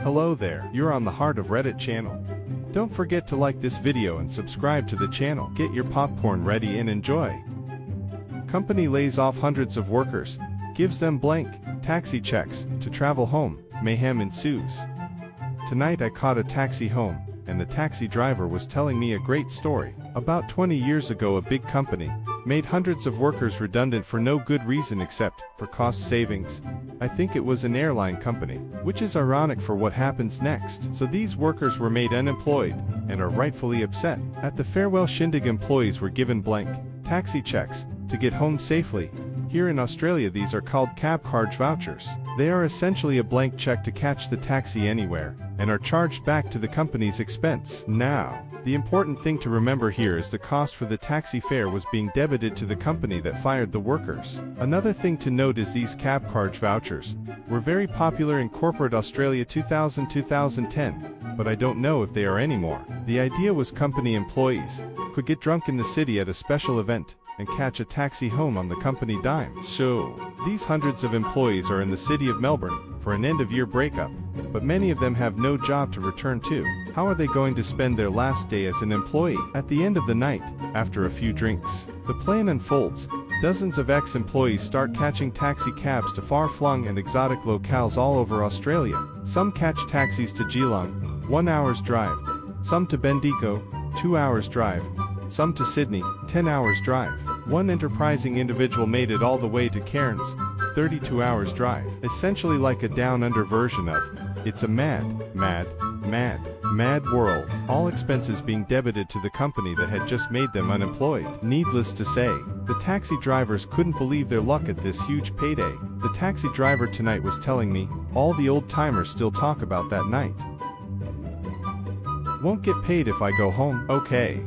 Hello there, you're on the Heart of Reddit channel. Don't forget to like this video and subscribe to the channel. Get your popcorn ready and enjoy. Company lays off hundreds of workers, gives them blank taxi checks to travel home. Mayhem ensues. Tonight I caught a taxi home, and the taxi driver was telling me a great story. About 20 years ago, a big company made hundreds of workers redundant for no good reason except for cost savings. I think it was an airline company, which is ironic for what happens next. So these workers were made unemployed and are rightfully upset. At the farewell shindig, employees were given blank taxi checks to get home safely. Here in Australia, these are called cab charge vouchers. They are essentially a blank check to catch the taxi anywhere, and are charged back to the company's expense. Now, the important thing to remember here is the cost for the taxi fare was being debited to the company that fired the workers. Another thing to note is these cab charge vouchers were very popular in corporate Australia 2000-2010, but I don't know if they are anymore. The idea was company employees could get drunk in the city at a special event and catch a taxi home on the company dime. So, these hundreds of employees are in the city of Melbourne for an end-of-year breakup, but many of them have no job to return to. How are they going to spend their last day as an employee? At the end of the night, after a few drinks, the plan unfolds. Dozens of ex-employees start catching taxi cabs to far-flung and exotic locales all over Australia. Some catch taxis to Geelong, 1 hour's drive, some to Bendigo, 2 hours drive, some to Sydney, 10 hours drive. One enterprising individual made it all the way to Cairns, 32 hours drive. Essentially like a down-under version of It's a Mad World. All expenses being debited to the company that had just made them unemployed. Needless to say, the taxi drivers couldn't believe their luck at this huge payday. The taxi driver tonight was telling me, all the old-timers still talk about that night. Won't get paid if I go home. Okay.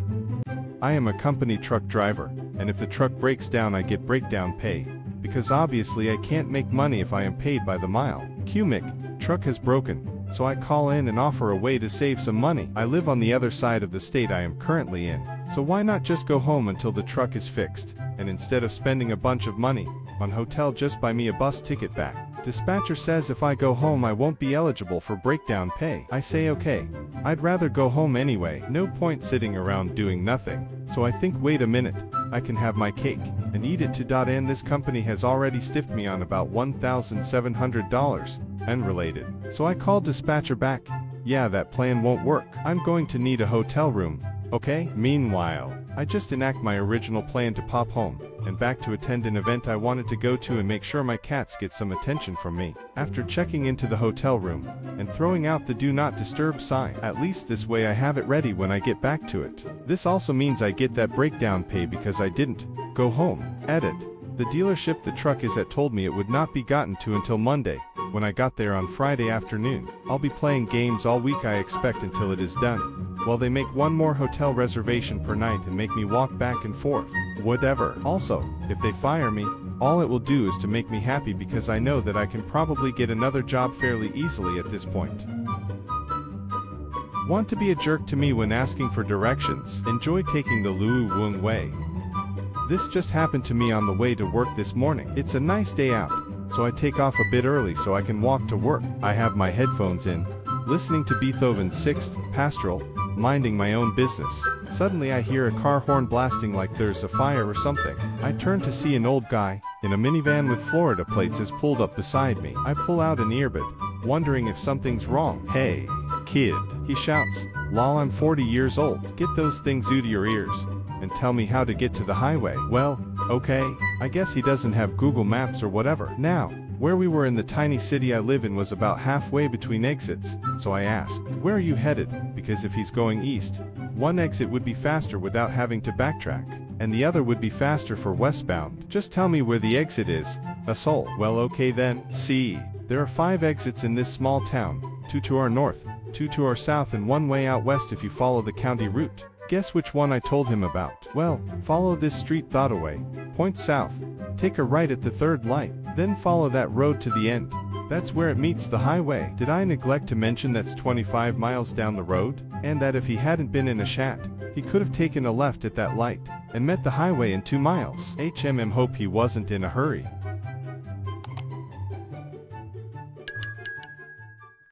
I am a company truck driver, and if the truck breaks down I get breakdown pay, because obviously I can't make money if I am paid by the mile. QMIC, truck has broken, so I call in and offer a way to save some money. I live on the other side of the state I am currently in, so why not just go home until the truck is fixed, and instead of spending a bunch of money on hotel, just buy me a bus ticket back. Dispatcher says if I go home I won't be eligible for breakdown pay. I say okay, I'd rather go home anyway. No point sitting around doing nothing. So I think, wait a minute, I can have my cake and eat it too. And this company has already stiffed me on about $1,700, unrelated. So I called dispatcher back. Yeah, that plan won't work. I'm going to need a hotel room. Okay? Meanwhile, I just enact my original plan to pop home and back to attend an event I wanted to go to and make sure my cats get some attention from me. After checking into the hotel room and throwing out the do not disturb sign, at least this way I have it ready when I get back to it. This also means I get that breakdown pay because I didn't go home. Edit. The dealership the truck is at told me it would not be gotten to until Monday. When I got there on Friday afternoon, I'll be playing games all week I expect until it is done. Well, they make one more hotel reservation per night and make me walk back and forth. Whatever. Also, if they fire me, all it will do is to make me happy because I know that I can probably get another job fairly easily at this point. Want to be a jerk to me when asking for directions? Enjoy taking the Luo Wung way. This just happened to me on the way to work this morning. It's a nice day out, so I take off a bit early so I can walk to work. I have my headphones in, listening to Beethoven's Sixth Pastoral, minding my own business. Suddenly I hear a car horn blasting like there's a fire or something. I turn to see an old guy in a minivan with Florida plates is pulled up beside me. I pull out an earbud, wondering if something's wrong. Hey, kid, he shouts. Lol, I'm 40 years old. Get those things out of your ears and tell me how to get to the highway. Well, okay, I guess he doesn't have Google Maps or whatever. Now, where we were in the tiny city I live in was about halfway between exits, so I asked, where are you headed? Because if he's going east, one exit would be faster without having to backtrack, and the other would be faster for westbound. Just tell me where the exit is, asshole. Well, okay then. See, there are 5 exits in this small town, 2 to our north, 2 to our south, and 1 way out west if you follow the county route. Guess which one I told him about? Well, follow this street thought away, point south, take a right at the 3rd light, then follow that road to the end. That's where it meets the highway. Did I neglect to mention that's 25 miles down the road? And that if he hadn't been in a shat, he could have taken a left at that light and met the highway in 2 miles. Hope he wasn't in a hurry.